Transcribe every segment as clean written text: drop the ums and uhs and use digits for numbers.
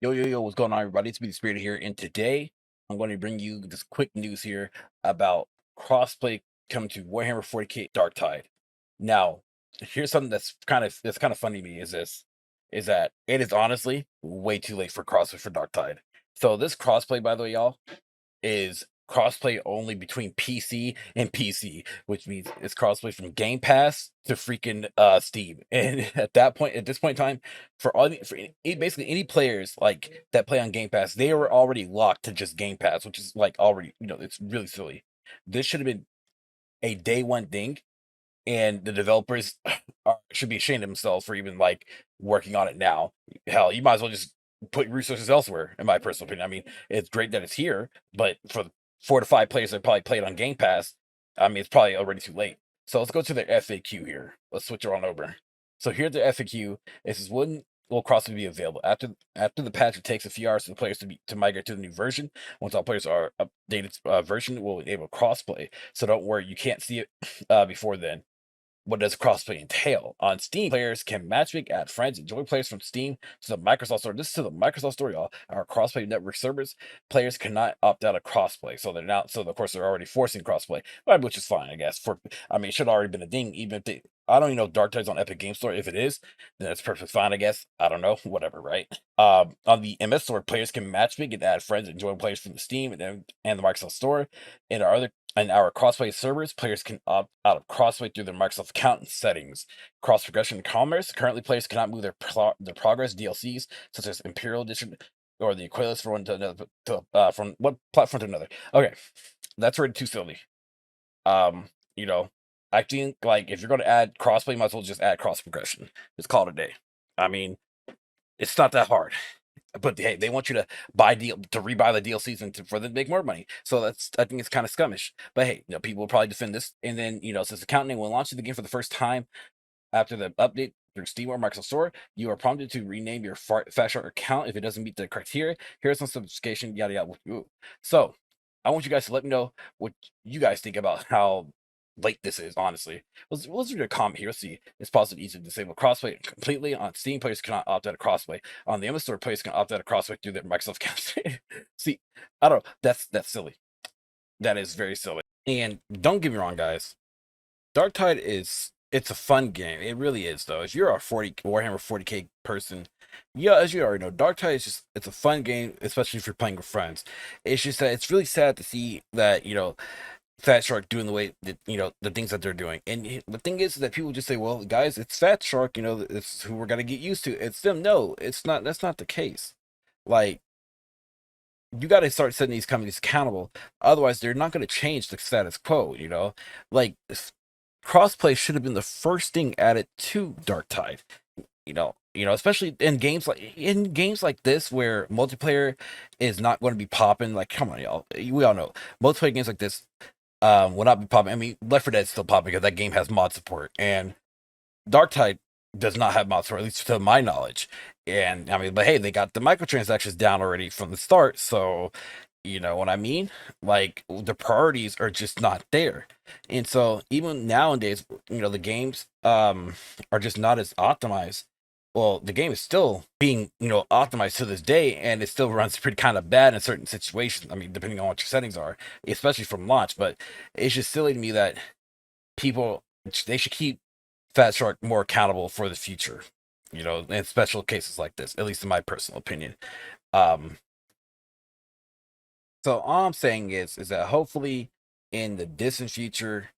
Yo, what's going on, everybody? It's me, Disbearity here, and today I'm going to bring you this quick news here about crossplay coming to Warhammer 40K Darktide. Now, here's something that's kind of funny to me is that it is honestly way too late for crossplay for Darktide. So this crossplay, by the way, y'all, is crossplay only between PC and PC, which means it's crossplay from Game Pass to freaking Steam. And at this point in time, basically any players like that play on Game Pass, they were already locked to just Game Pass, which is like already, it's really silly. This should have been a day one thing, and the developers should be ashamed of themselves for even like working on it now. Hell, you might as well just put resources elsewhere, in my personal opinion. I mean, it's great that it's here, but for the 4 to 5 players that probably played on Game Pass, I mean, it's probably already too late. So let's go to the FAQ here. Let's switch it on over. So here's the FAQ. This is when will crossplay be available after the patch. It takes a few hours for the players to migrate to the new version. Once all players are updated, version will enable crossplay. So don't worry, you can't see it before then. What does crossplay entail? On Steam, players can matchmake, add friends, and join players from Steam to the Microsoft Store. This is to the Microsoft Store, y'all. Our crossplay network servers. Players cannot opt out of crossplay, so they're now. So of course they're already forcing crossplay, which is fine, I guess. I mean, it should have already been a thing. Even if they, I don't even know if Darktide's on Epic Game Store. If it is, then it's perfectly fine, I guess. I don't know, whatever, right? On the MS Store, players can matchmake and add friends and join players from the Steam and the Microsoft Store. In our crossplay servers, players can opt out of crossplay through their Microsoft account and settings. Cross progression commerce. Currently, players cannot move their progress DLCs, such as Imperial Edition or the equivalents from one to another, from one platform to another. Okay, that's already too silly. You know, I think like if you're going to add crossplay, you might as well just add cross progression. Just call it a day. I mean, it's not that hard. But hey, they want you to rebuy the DLCs for them to make more money. So I think it's kind of scummish. But hey, people will probably defend this. And then since the account name will launch the game for the first time after the update through Steam or Microsoft Store, you are prompted to rename your Fat Shark account if it doesn't meet the criteria. Here's some specification, yada yada. So I want you guys to let me know what you guys think about how late this is, honestly. Let's read a comment here. Let's see. It's possible easy to disable crossplay completely. On Steam, players cannot opt out of crossplay. On the MS Store, players can opt out of crossplay through their Microsoft accounts. See, I don't know. That's silly. That is very silly. And don't get me wrong, guys. Darktide it's a fun game. It really is, though. If you're a Warhammer 40K person, yeah, as you already know, Darktide is it's a fun game, especially if you're playing with friends. It's just that it's really sad to see that Fat Shark doing the way that the things that they're doing. And the thing is that people just say, "Well, guys, it's Fat Shark. It's who we're gonna get used to. It's them." No, it's not. That's not the case. Like you got to start setting these companies accountable. Otherwise, they're not going to change the status quo. Like crossplay should have been the first thing added to Darktide. Especially in games like this where multiplayer is not going to be popping. Like, come on, y'all. We all know multiplayer games like this will not be popping. I mean, Left 4 Dead is still popping because that game has mod support, and Darktide does not have mod support, at least to my knowledge. And I mean, but hey, they got the microtransactions down already from the start, so you know what I mean? Like the priorities are just not there. And so even nowadays, the games are just not as optimized. Well, the game is still being, optimized to this day, and it still runs pretty kind of bad in certain situations. I mean, depending on what your settings are, especially from launch. But it's just silly to me that people they should keep Fat Shark more accountable for the future. In special cases like this, at least in my personal opinion. Um, so all I'm saying is that hopefully in the distant future,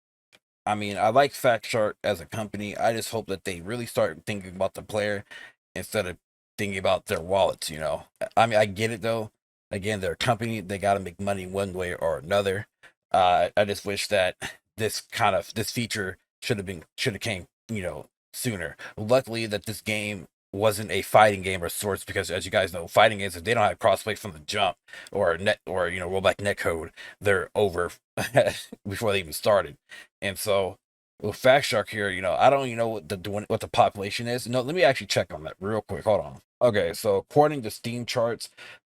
I mean, I like Fat Shark as a company. I just hope that they really start thinking about the player instead of thinking about their wallets. I mean, I get it though. Again, they're a company, they got to make money one way or another. I just wish that this feature should have came, sooner. Luckily that this game wasn't a fighting game of sorts, because as you guys know, fighting games, if they don't have crossplay from the jump or net or rollback netcode, they're over before they even started. And so with Fact Shark here, I don't even know what the population is. No, let me actually check on that real quick. Hold on. Okay, so according to Steam charts,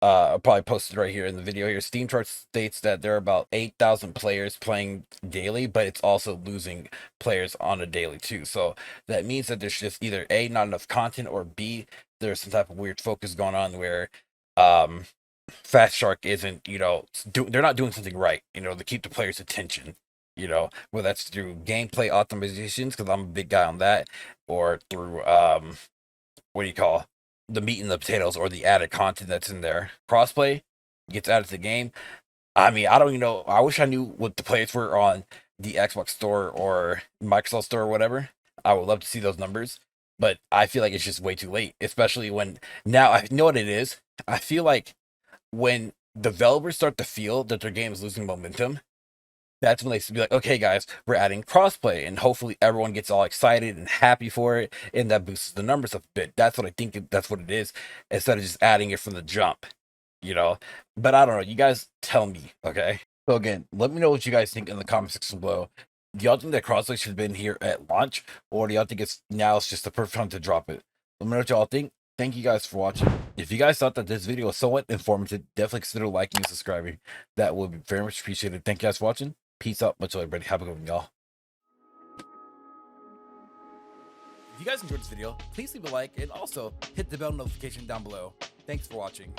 I'll probably post it right here in the video here. Steam charts states that there are about 8,000 players playing daily, but it's also losing players on a daily too. So that means that there's just either A, not enough content, or B, there's some type of weird focus going on where um Fast Shark isn't, they're not doing something right, to keep the players' attention, whether that's through gameplay optimizations, because I'm a big guy on that, or through, what do you call, the meat and the potatoes, or the added content that's in there. Crossplay gets added to the game. I mean, I don't even know. I wish I knew what the players were on the Xbox Store or Microsoft Store or whatever. I would love to see those numbers, but I feel like it's just way too late, especially when now I know what it is. I feel like when developers start to feel that their game is losing momentum, that's when they should be like, okay, guys, we're adding crossplay, and hopefully everyone gets all excited and happy for it, and that boosts the numbers up a bit. That's what I think. That's what it is, instead of just adding it from the jump, you know. But I don't know. You guys tell me, okay? So again, let me know what you guys think in the comment section below. Do y'all think that crossplay should have been here at launch, or do y'all think it's just the perfect time to drop it? Let me know what y'all think. Thank you guys for watching. If you guys thought that this video was somewhat informative, definitely consider liking and subscribing. That would be very much appreciated. Thank you guys for watching. Peace out. Much love, everybody. Have a good one, y'all. If you guys enjoyed this video, please leave a like and also hit the bell notification down below. Thanks for watching.